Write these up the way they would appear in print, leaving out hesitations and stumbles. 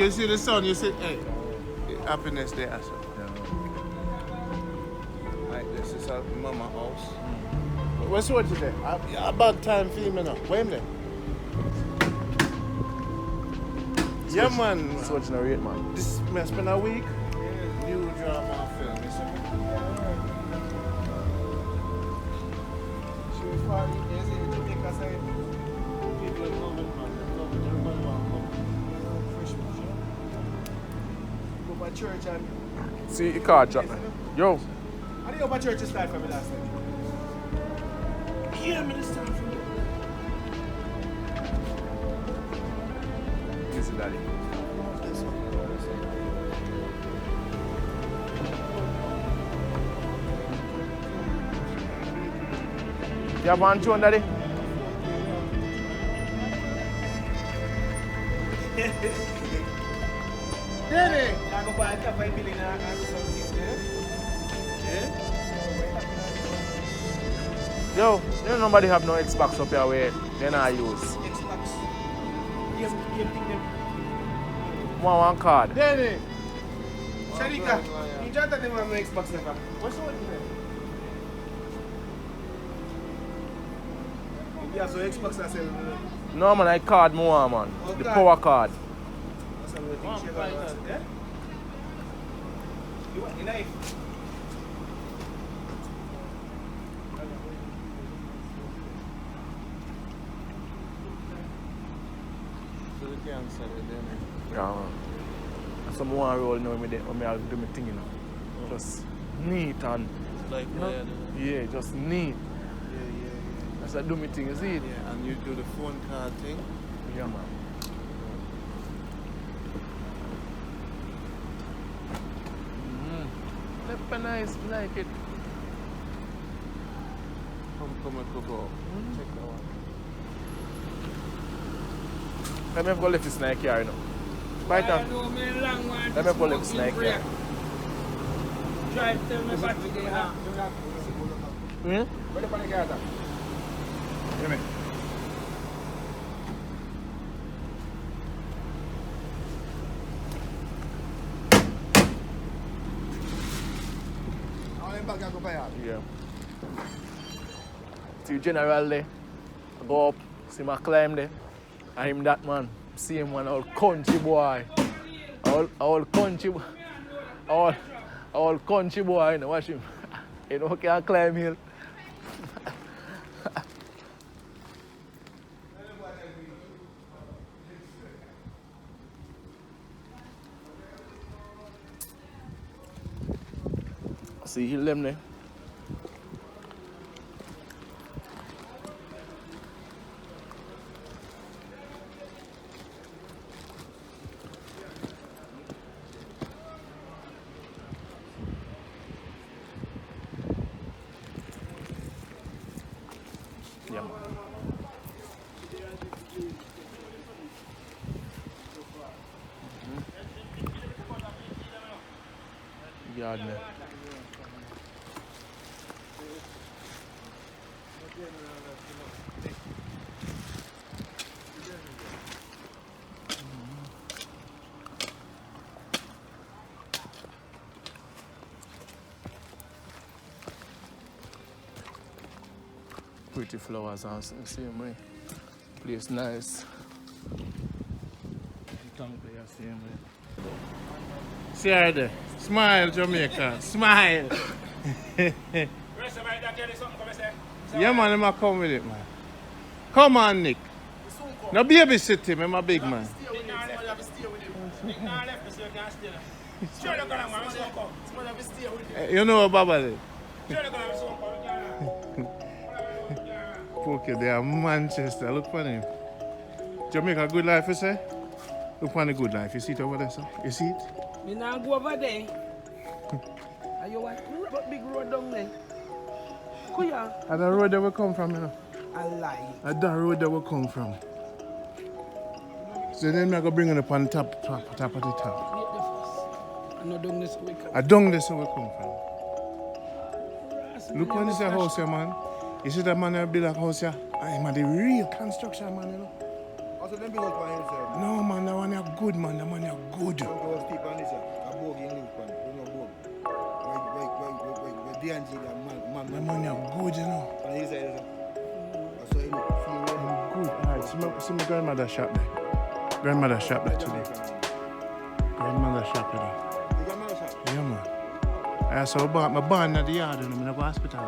you see the sun, you see, hey, happiness there. So. Like this is our mama house. What's what today? About time for him now. Where him there? Yeah, man. That's what you narrate, man. This must been a week. New drama film, you see me? She was 40 years in Jamaica side. People are coming, man. Everybody want to come. Fresh push. Go by church and... See, your car drop, man. Yo. I didn't go by church this time for me last night. Yeah, me this time for me. Easy, daddy. You have one tune, daddy? Daddy! I go buy a couple of million and something, yeah? Yo, you know nobody have no Xbox up here where they not use. Xbox. You think them? One card. Daddy! Sharika, you just don't have no Xbox never. What's the one there? Yeah, so Xbox are selling it. No man, I card more man. Oh, the card. power card. That's what we think she got. Yeah? You want the knife? So you can't sell it then. Yeah man. Some more roll now when I do my thing, you know. Just neat and Like, you know? Yeah, just neat. As I do my thing, you see it? Yeah, and you do the phone card thing. Yeah man. That's nice, I like it. Come and cook up. Check that one. Let me go lift this snake here, you know. Right now. Let me go lift this snake here. Try to tell me what we have. Hmm? Ready for the gather? Hear me? Yeah. See general there. I go up, see my climb there. I him that man. See him one old country boy. Old country boy. Old country boy, you know, watch him. You know, can't climb hill. See hill them there. Yeah. Yard there. Pretty flowers and the same way. Place nice. Tank there same way. See her there. Smile, Jamaica. Smile. Yeah, man, I'm come with it, man. Come on, Nick. No babysit him, I'm a big man. You know what Baba did? Okay, they are Manchester. Look for him. Jamaica Good Life, you say? Look for the Good Life. You see it over there, sir? You see it? Me now go over there. Are you what? Big road down there. Kuya. And the road that we come from, you know? I lie. And that road that we come from. So then I go bring it up on top of the top. Wait the first. I know down this way. I don't this where we come from. Look on this house here, man. You see that man that build a house here? I man, the real construction, man, you know. Also, them big house by himself. No man, that one is good man, that one is good. Some girls deep on this, a bogey in live on. You know, bogey. Where D&G, that man. That man is good, you know. On his side, so he look, feel ready. Good. Alright, see my grandmother shop there. Grandmother shop there today. Grandmother shop, you know. You got another shop? Yeah man. I saw my band at the yard, you know, I go hospital.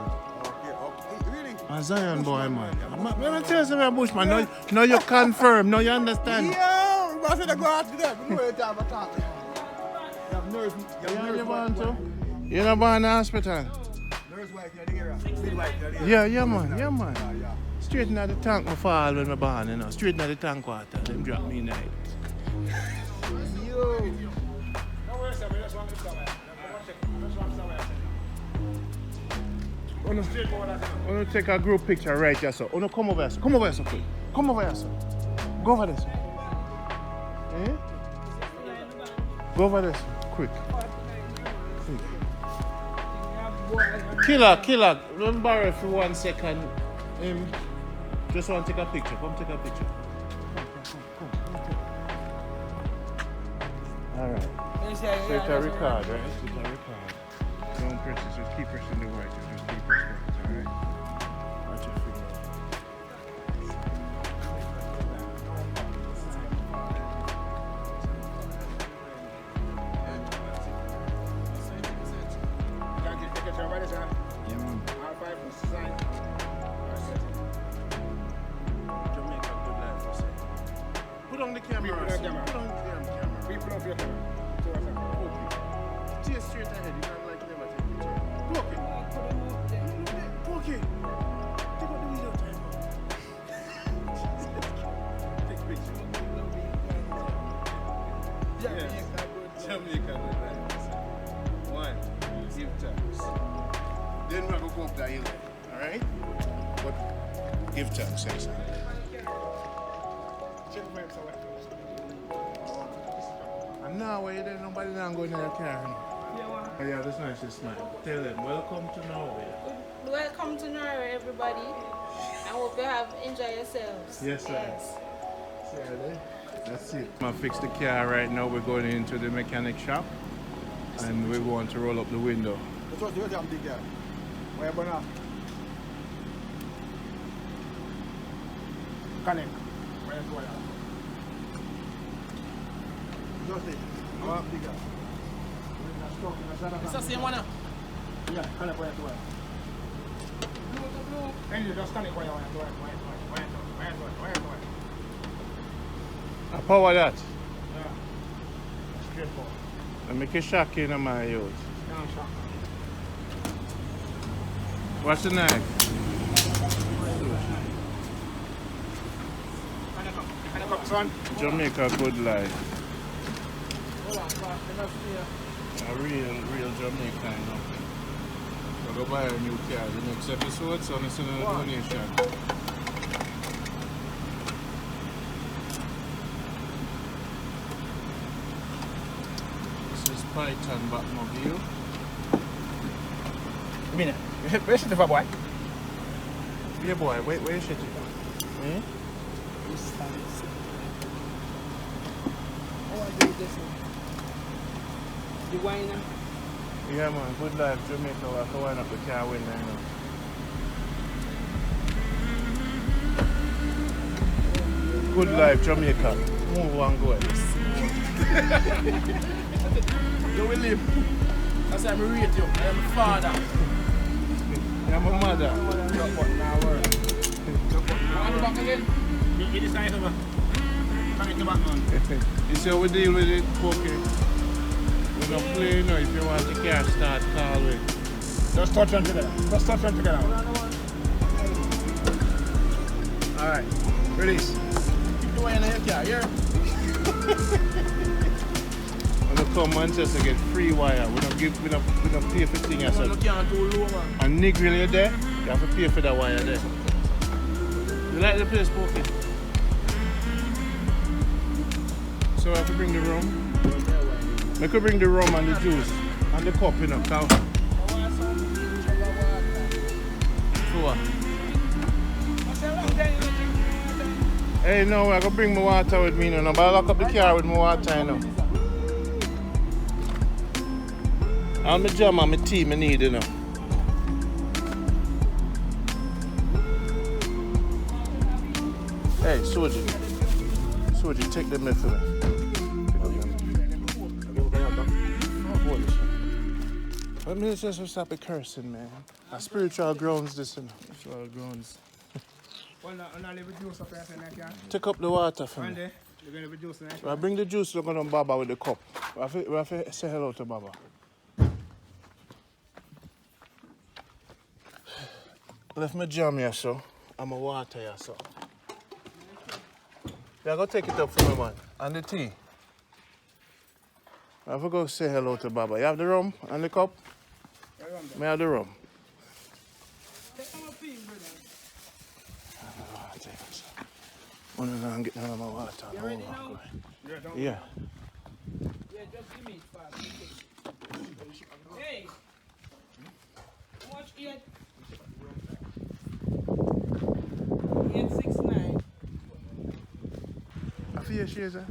Okay, really? A Zion boy, man. Let me tell you something, Bushman. No, you confirm. No, you understand. Yeah, I said I go after them. You know you have a talk. You have nurse. You born too? You not born in the hospital? Nurse wife, you're the area. Midwife, you're the area. Yeah, man. Yeah. Straight in the tank, I fall when I born, you know. Straight in the tank water. Them drop me in the head. Yo. I want to take a group picture right here, so. Come over here, so. Come over here, so quick. Come over here, so. Go over there, so. Eh? Go over there, so. Quick. Killer. Don't borrow for 1 second. Just want to take a picture. Come take a picture. Come. Alright. So it's a record, right? It's a record. Don't press it, just keep pressing the white. Just keep pressing it, alright? Watch your finger. Yeah, man. Jamaica Good Life, you say. Put on the camera. Put on the camera. People of your camera. Okay. Stay straight ahead. You can't like never take picture. Okay. Okay. Take out the video time. Take picture. Jamaica Good Life. One, give thanks. Then we're going to go up that hill. Alright? But give thanks, yes. And now, where you there? Nobody now going in your car. Yeah, that's nice, just smile. Tell them, welcome to Norway. Welcome to Norway, everybody. I hope you have enjoyed yourselves. Yes, sir. That's it. I'm gonna fix the car right now. We're going into the mechanic shop and we want to roll up the window. That's what you're doing, big guy. Where you going now? Connect. Where you going now? Just it. Big guy. It's the same one now. Yeah, connect where you going. Then you just connect where you want to go. I power that. Yeah. Straight forward. I make a shock in my youth. No shock. What's the knife? Connect up, son. Jamaica Good Life. Hold on, son. A real Jamaican. We'll go buy a new car. The next episode, so I'm sending a donation. This is Python Batmobile. I mean, where's the boy? Yeah, boy, where is it? Eh? The wine. Yeah, man, Good Life Jamaica. We're going up the car window. Good Life Jamaica. Move and go. You will live. That's why I rate you. I am a father. Yeah, my mother. Now work. Want to back again? You decide, man. Connect the back, man. You see how we deal with it, okay? We don't play, you know, if you want the car start, call me. Just touch them together. Just touch them together. Alright. Release. Keep the wine in your car, here. When you come Manchester, get free wire. We don't pay for things as You such. can't too low, man. And Negril, you there, you have to pay for that wire there. You like the place, Pokey? So I have to bring the rum. I could bring the rum and the juice and the cup, you know. Cow. For what? Hey, no, I gotta bring my water with me, no, but I lock up the car with my water, you know. And my jam and my tea, I need, you know. Hey, Soji. Soji, take them there for me. Let me just stop cursing, man. A spiritual grounds, this, you know. Spiritual grounds. Take up the water for me. I bring the juice, look on Baba with the cup. We have to say hello to Baba. Left my jam here, so. And my water here, so. Yeah, go take it up for me, man. And the tea. I have to go say hello to Baba. You have the rum and the cup? May I have the rum? I'm going to get down on my water. You ready now? Yeah. Yeah, just give me it fast. Hey! How much 869. I feel your shades, eh?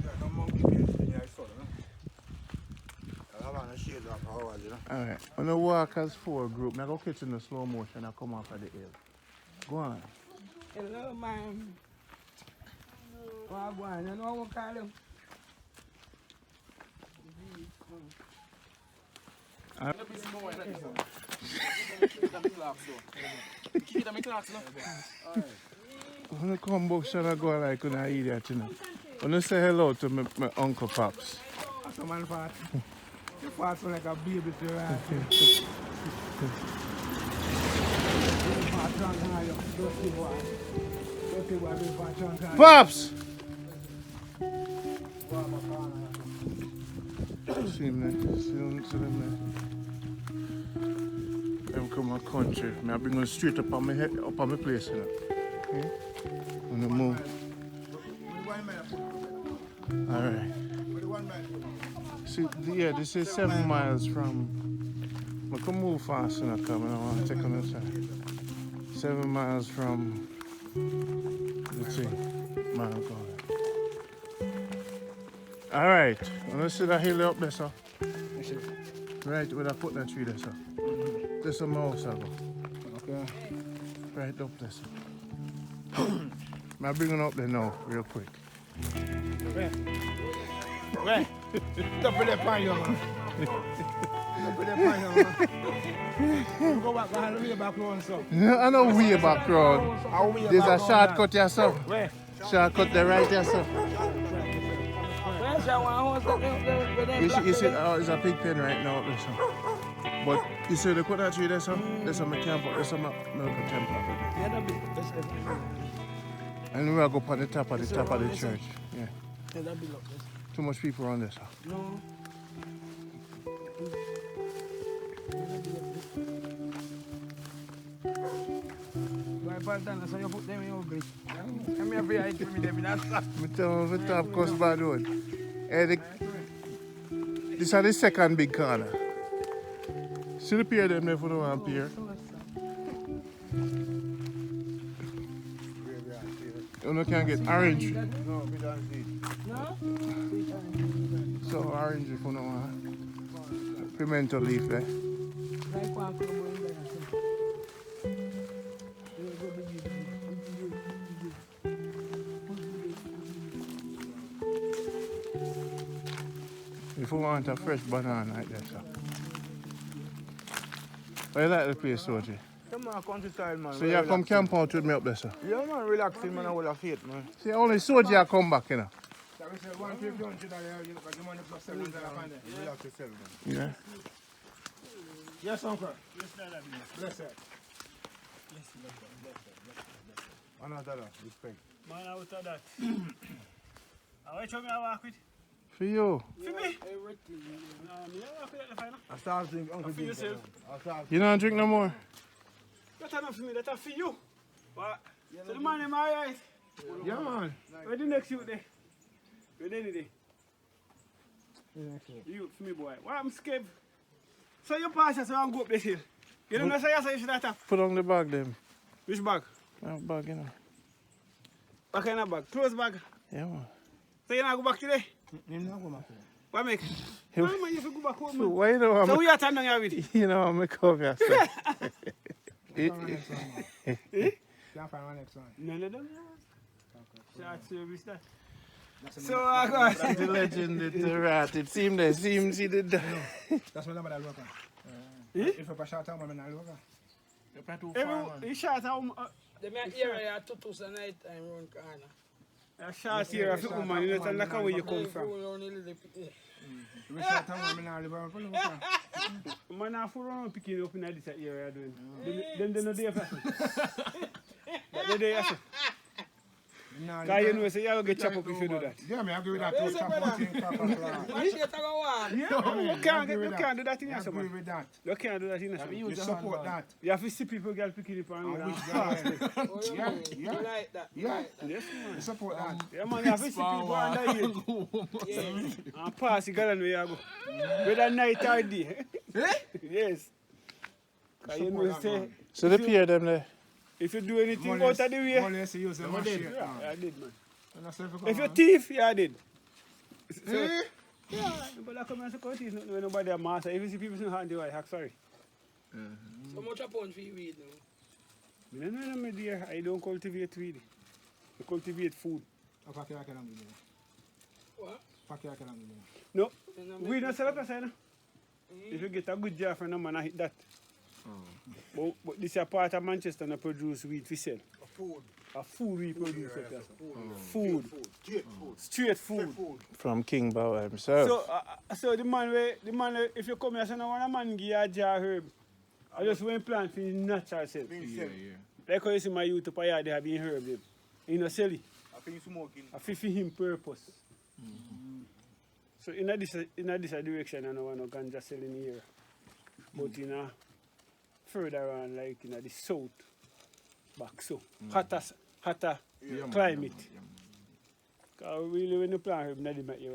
Alright, when I walk as 4 group, I go catch in the slow motion and come off of the hill. Go on. Hello, man. Go on, you know what I call him? When I come back, I go like an idiot, you know. When I say hello to my Uncle Pops. That's a man fart. You fart like a baby to her. Pops! See him there. See them there. Them come my country. I bring them straight up on my head, up on my place, you know. Okay? When I move. Alright. See, yeah, this is 7 miles from. I can move fast and I come and I want to take on the side. 7 miles from the thing. Man, God. Alright, I'm see that hill up there, sir. Right where I put that tree there, sir. There's a mouse, I go. Okay. Right up there, sir. I'm bringing up there now, real quick. Where? Double the pan, man. Double the pan, man. Go back behind the way back road, sir. I know way back road. There's a shortcut here, sir. Where? Shortcut there right there, sir. Where's that one? You see, there's a pig pen right now up there, sir. But you see the coconut tree there, sir? There's some camp, there's some milk temple. And we'll go up on the top of the church. Yeah. Too much people around there, sir. No. So you put them in your grip. Come here for your item in them in that stuff. I tell you, the top coast bad road. Hey, this is the second big corner. See the pier them there for the one pier. You can't get orange. No? So orange if you don't want. Pimento leaf there. If you want a fresh banana like that, sir. But you like the place, Soji? Come on, countryside, man. So you come camp out with me up there, sir? Yeah, man, relaxing, man, I will have faith, man. See, only Soji I come back, you know. Yeah. Yes, uncle. Bless her. Respect. Man, out of that. How much you work with? For you. For me? I start thinking, Uncle For yourself. You don't drink no more? That's enough for me, that's for you. What? So the man in my eyes. Yeah, man. Where the next youth there? Where the day? You for me, boy. Why I'm scared? So you pass us, so I'm go up this hill. You don't know, so you should have. Put on the bag, them. Which bag? Bag, you know. Back in the bag. Close bag. Yeah, man. So you not go back today? Him not go back home. What make? He- Man, you have to go back home, man. Why you know So I'm we are turning here with it. you know I'm a cover, sir. Can't find one next one, man. Can't find one next one. No, no, no. Short service that. That's So I go. The legend, the rat. It seemed they seems he did that. That's what I'm going to look at. If I short time, I'm going to look at. Every short home. The man here I had tutus the night time round corner. A short here of the woman, you know, and look where you come from. If I short time, I'm going to look at. Man, I fool around picking up in this area doing. Then they know they have to. But they have to. Because you know, say you get chopped up if you do that. Yeah, I agree with that. Too. Chop out in proper class. Man, she get a go on. Yeah, you can't do that in I yourself. agree with that. You can't do that in yourself. You support that. You have to see people get picking up and I run. wish Ah, that. Oh, you Yeah, mean? yeah. You like that? You Yeah. like that? Yes, man. You support that. Yeah, man, you have to see people underage. Yeah. And pass the gallon where you go. Whether night or day. Yes. Because you know, say, So the pair them there. if you do anything out of the way, More or less, you use them and shit. yeah, I did, man. And I say, If you thief, yeah, I did. So, yeah, but I come and say, thief, not when nobody a master. If you see people saying, hand I sorry. So much a pound for you weed now. No, my dear, I don't cultivate weed. I cultivate food. What? What? No, we don't sell up a sign. If you get a good job from a man, I hit that. But this is a part of Manchester that produce weed for sell. Food. A food we produce. Food. Straight food. From King Bauer himself. So the man, if you come here, so now when a man give you a jar herb, I just want to plant for his natural self. Like how you see my youth up here, they have been herb them. You know, sell it. I feel for him purpose. So in this direction, I don't want no ganja selling here. But in a further on, like in the south, back so hotter climate. Because really when you plant herb, not the you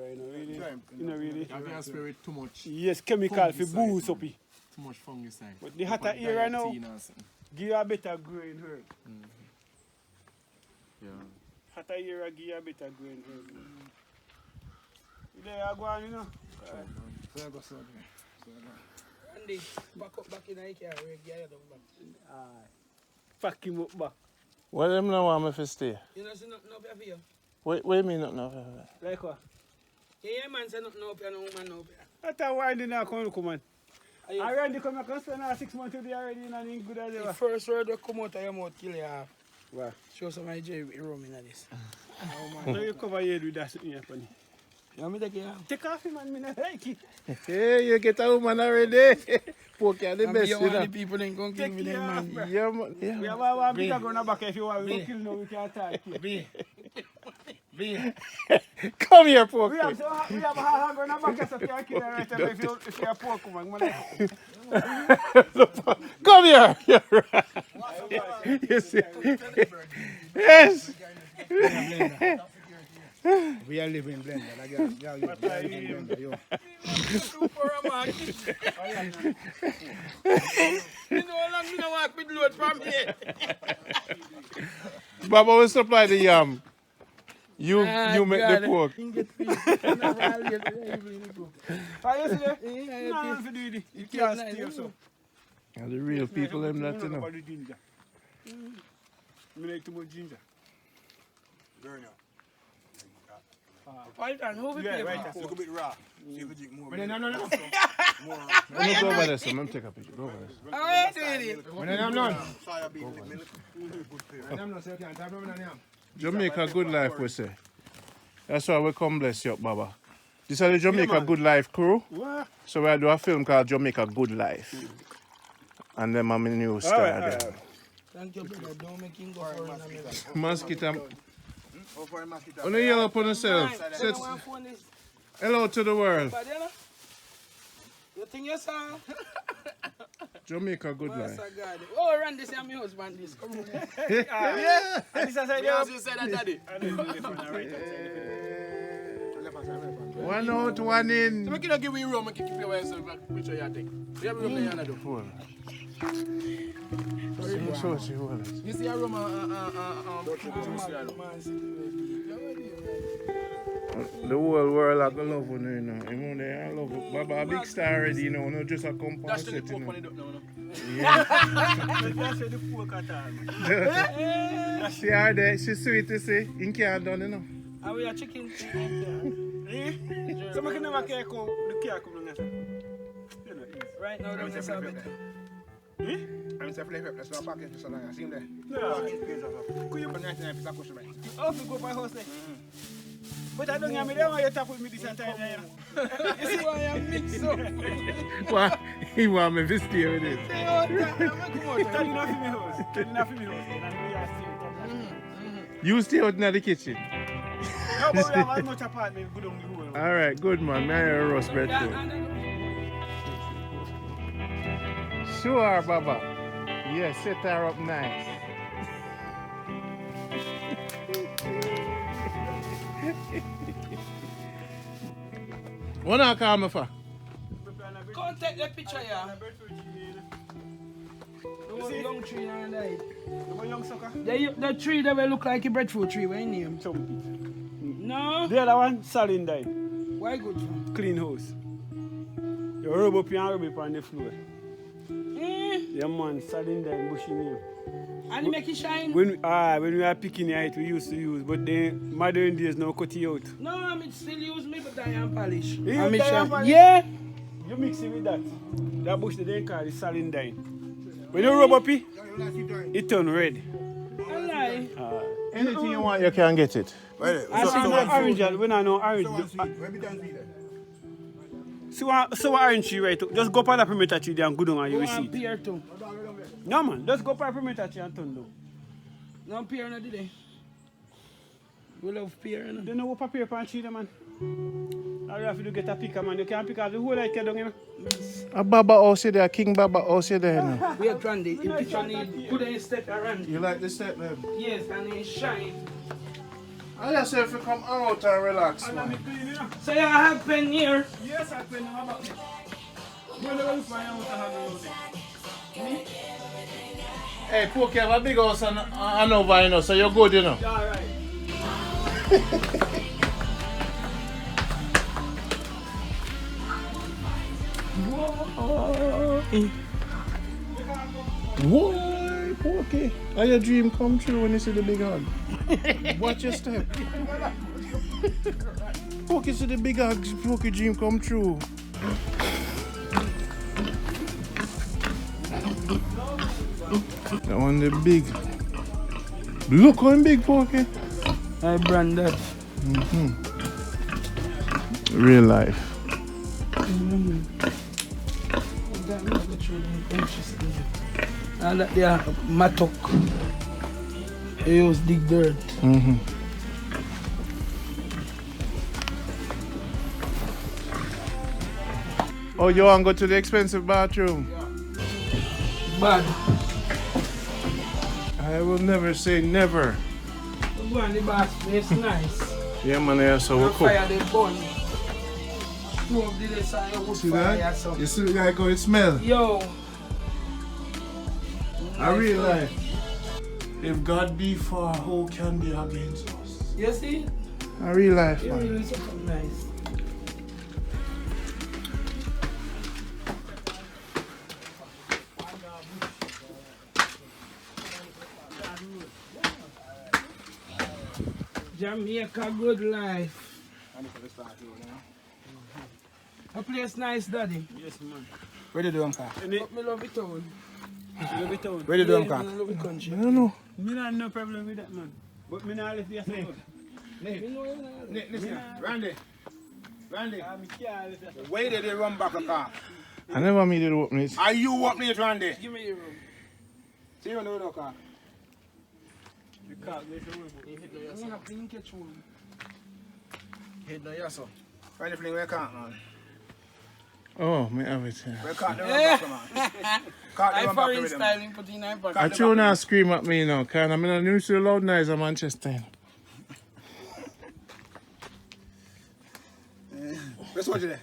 know, really. Have your spirit too much. Yes, chemical for boost up it. Too much fungicide. But the hotter area now, give you a better growing herb. Yeah. Hotter area give you a better growing herb. There you go on, you know. Andy, back in the car, we get it back. Fuck him up back. What them now want me to stay? You know, see nothing up here for you. What you mean nothing of it? Like what? Yeah, man, say nothing up here, no woman up here. That's why they not come look, man. I already come and spend 6 months with you already and ain't good as The ever. first word that come out of your mouth, kill you half. Wow. Show some of your room in this. So you cover your head with that something funny. You want me to take you out? Take off him, man, me not like it. Hey, you get a woman already. Poke are the And best, you you want know. the people in come kill me, Take them, you man. off, bro. Yeah, man. Yeah. We have one bigger gun back if you want. We don't kill no, we can't attack you. Come here, Poke. We have a hard gun back so you can't kill her right away if you're a poor woman. Come here. You're right. You see? Yes. We are living blender. Like, yeah, we are living blender, yo. Super romantic. You know how long me no walk with load from here? Baba will supply the yam. You make the pork. You get free. You never have to get free. Are you see there? Yeah, No, if you do it, you can't steal so. And the real people them not to know. I like too much ginger. Python, who we Yeah, pay right. for? Look a bit raw. See if you drink more. No. Let me go over there, son. Let me take a picture. Go over there. How are you doing it? When I'm done. When I'm done, so you can't have no yam. Jamaica Good Life, we say. That's why we come bless you up, Baba. This is the Jamaica Good Life crew. What? So we do a film called Jamaica Good Life. And then I'm in new star there. Thank you, brother. Don't make him go for it. Mosquito. On the yellow upon yourself. Say hello to the world. You think you saw? Jamaica Good Master Life. God. Oh, Randy, say I'm your husband. This. Come on. Yeah. And this is how You said that, daddy. One out, one in. So we can give you room and keep your yourself back. Which way you take? We have room there, you know. Full. So she will. You see a room The whole world I gonna love you, you know. You know, they love you. Baba a big star already, you know, not just a compound That's the set, you pork know. when you don't know. Yeah. That's the pork at all. See her there, she's sweet to see. In can't done, you know. And we are chicken. So I can never care come the care come right now. That's just a bit. I'm saying flip up. That's not package. That's not. See him there. No. Could you put 99% push right? Oh, we go by horse there. But I don't have me there. Why you tap with me this time? You see why I'm mixed up? Why? He want me to stay with it. Tell enough in my house. Tell enough in my house. And we are still. You stay out in the kitchen. No, but we have as much apartment. Good on the whole. Alright, good man. May I roast breadfruit? Sure, Baba. Yeah, set her up nice. What not call me for? Come take the picture, yeah. The one young tree and that. The one young sucker. The tree that will look like a breadfruit tree. What you name? No. The other one, Saline. Why good for? Clean house. You rub up on the floor. Yeah, man, Saline, bushy name. And make it shine? When we are picking it, we used to use, but then modern days now cut it out. No, I still use me, but I am polish. You use diamond polish? Yeah. You mix it with that. That bush they call the Saline. When you rub up it turn red. I lie. Anything you want, you can get it. I see no orange, when I know orange. So orange tree right? Just go for the perimeter tree there and go down and you will see it. Pear too. No man, just go for the perimeter tree and turn down. No pear no today. We love pear no. They know what paper pan tree there, man. Now you have to get a picker, man. You can't pick out the whole like down here. A Baba house there, King Baba house there. No? We are Randy. If picture need put a step around. You like the step, man? Yes, and it shine. I just say if you come out and relax, And man. I'm clean, you know. So you have pen here. Yes, I pen how about it? Well, I will find out how to do it. Hey, Poke, you have a big house and over, you know, so you're good, you know. Yeah, all right. Whoa, Poke. How your dream come true when you see the big hug? Watch your step. Poke, see the big hug, Poke dream come true. That one the big. Look how big, Poke. I brand that. Real life. And that they are mattock. They use dig dirt. Oh, you want to go to the expensive bathroom? Bad. I will never say never. We go on the bath, it's nice. Yeah, man, yeah, so we And cook. fire the bun. Two of the side wood See fire. that? So. You see like how it smell? Yo. I real life. If God be for, who can be against us? You see? I real life, It man. really something nice. Jamaica Good Life. A place nice, Daddy. Yes, man. Where did you do car? And it, But me love it town. love it town. Where did you do Yeah, car? me love it country. I don't know. Me not have no problem with that, man. But me not left yes, man. Me know you know. Listen, Randy. Randy. Me can't left yes. Where did they run back a car? I never made it open it. Are you opening it, Randy? Give me your room. See you know the car. You can't make it work. I'm not clean catch one. Head no yes, sir. Randy fling where can't, man. Oh, me have it here. Where can't they run back, man? Can't they I run back foreign with them? styling put in my pocket. I try not scream at me now, because I'm not used to the loud noise of Manchester. Where's what you there?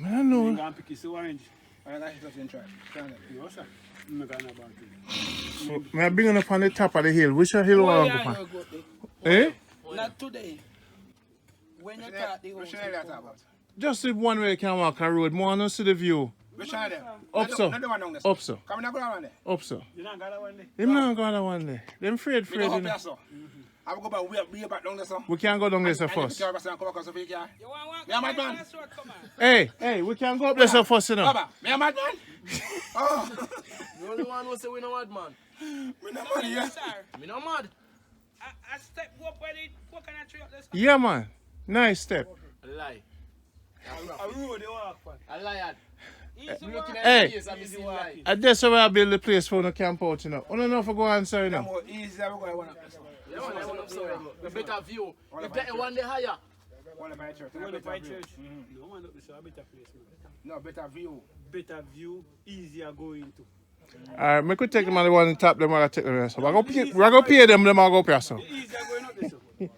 I don't You know. can't pick his orange. I like it in try. No, sir. I'm going to So, may I bring up on the top of the hill? Which hill Why want to you go no on? go there? Eh? Not today. When you start the Which house, one you you come talk back. about? Just the one way you can walk a road. More not see the view. Which one there? Up so. Not the one down there. Up so. Come in, go down there. Up so. You don't got one day? Him not go that one there. Them afraid, We go up you know. there, so. I will go back way back down there, so. We can go down there so And first. the car come across the car. You want walk Yeah, my the man. last road, come on. Hey, we can go up there so first, you know. Baba, me a mad man? Oh, The only one who say we no mad man. me no money, yeah. Sir, Me no mad. I step up where the coconut tree up there. Yeah, man. Nice step. I lie. A road they walk on. I lie. Easy I'm walk. looking at Hey. the place and me see lie. And that's how I build the place for the camp out, you know. I don't know if I go answer, you I'm know. more easy, I'm going to Yeah, man, I want up so a better view. If that one day higher. one of my church. You want to better fight view. church? No one up this a better place, man. No, better view. Better view, easier going to. Alright, me could take them on the one on top, them I take them there. So I go pay them, them I go pay so. Easier going up this. You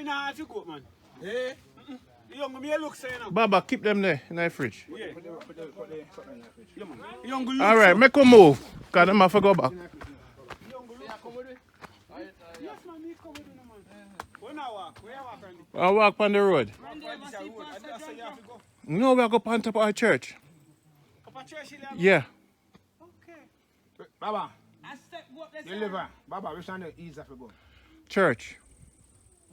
know how to go, man. Eh? Young, me look say now. Baba, keep them there in the fridge. Yeah. Yeah, man. Young, you Alright, make a move. Because them have to go back. Yes, man, me come with you, man. When I walk, where I walk, Randy? I walk on the road. Randy, I see road. I say you have to go. No, we go up on top of our church. Up a church, you have Yeah. Okay. Baba, I step up there. you live Baba, which one is easy to go? Church.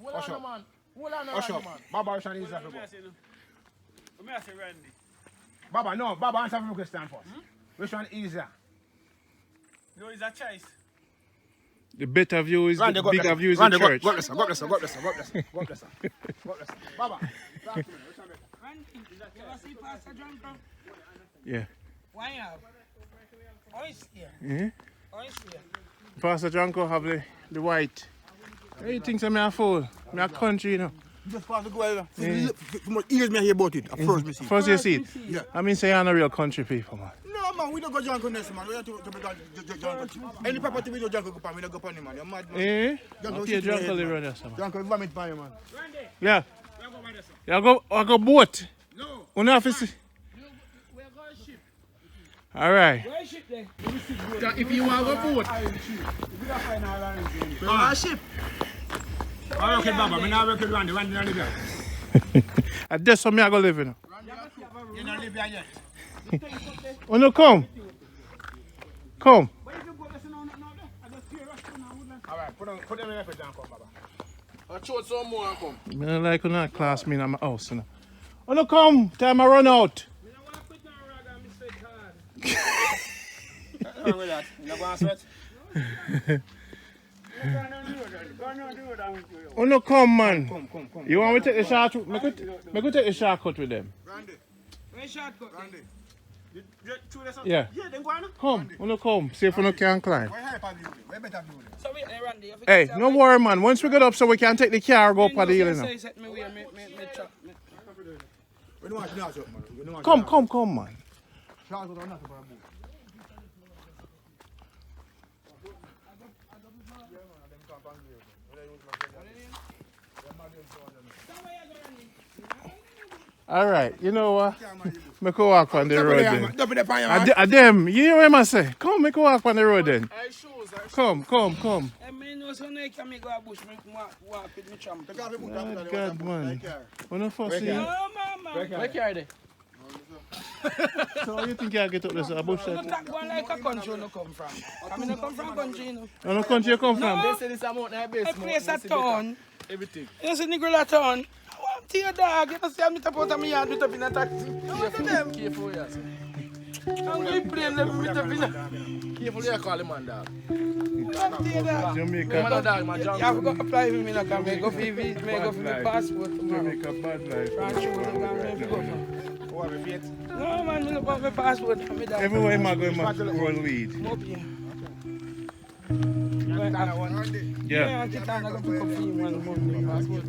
Hold on, no, man. Hold on, no, Hush man. up. Baba, which one is easy to Let go? me say no. Let me say Randy. Baba, no, Baba, answer my question first. Which one easier? No, it's a choice. The better view is the bigger view is the Randy, church. go up there, go up there, go up there, go up there, go up there, go up there. Baba, talk to me, which one better? Randy, you ever see Pastor John from? Yeah. Why you have? Oils here. Eh? Oils here. Pastor Janko have the white. Hey, you think I'm a fool? I'm a country, you know. Just pass the go over. For more years me hear about it. First me see. First you see it. Yeah. I mean, say you're not a real country people, man. No man, we don't go Janko next man. We have to be Janko. Any property we do Janko go pan, we don't go pan him man. You're mad man. Eh? Janko Okay, sit in Janko your live head, around man. there, man. Janko vomit pan you man. Yeah. I go boat. No. On office. All right. Where is ship there? If you want to go boat. Ah, ship. I work with Baba, me now work with Randy. Randy not live here. And that's how me I go live, you know. You not live here yet. Oh no, come. Come. Alright, put them in there for Janko, Baba. I show some more and come. I don't like when I class me in my house, you know. Oh no, come. Time I run out. What's wrong with that? You not going to sweat? Oh no, come, man. Come. You want me to take the shortcut? Me could take the shortcut with them. Randy. Where shortcut? Randy. Yeah. Yeah, then go on. Come. Oh no, come. See if you no can climb. Where hyper view? Where better view? So wait, Randy. you Hey, forget no that worry, man. Once we get up, so we can take the car, go up on the hill, you know. Say, set me where me chop. We don't want to know, man. We don't want to Come, know. come, man. Shout out or not for a boot. All right. You know what? Me go walk on the road then. Double the pan, man. I them, you hear what I say? Come, me go walk on the road then. I shoes. Come. I mean, no, so now can me go a bush, me walk with me chum. Oh, God, man. When I first see you, Oh, mama. Where carry they? so how you think I get up this a bush? You not go like a country you come from. I mean, you come from country, you know. On the country you come from? They say this amount now base. I place a town. Everything. You see nigga a town. I want to your dog. You know, see me top out of my yard with up in a taxi. Careful, yes. I'm going to plane them with up in a... Careful, you call him man dog. I want to your dog. Jamaica. Man dog, man. You have to apply for me now, because I go for my passport tomorrow. Jamaica bad life. France, you go for. Oh, I'm afraid. No, man, I look for my passport. I'm dog. Everywhere I go, I roll weed. Up here. Yeah. I get on, I go pick up for you one Monday passport.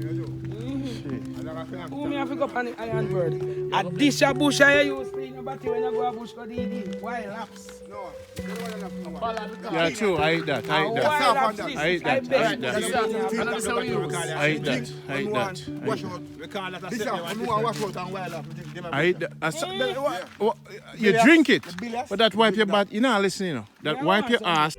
Who me have to go up on the Iron Bird? At this bush I use clean But when you go to bush, go to wild laps. No, you don't want to have no one. Yeah, true. I eat that. I eat that. Wild laps, I this. I eat that. I eat that. I eat that. I eat that. Wash out. We call that a This is setting one one. who wash out and wild up. I eat that. You drink it, but that wipe your butt. You know, listen, you know. That wipe your ass.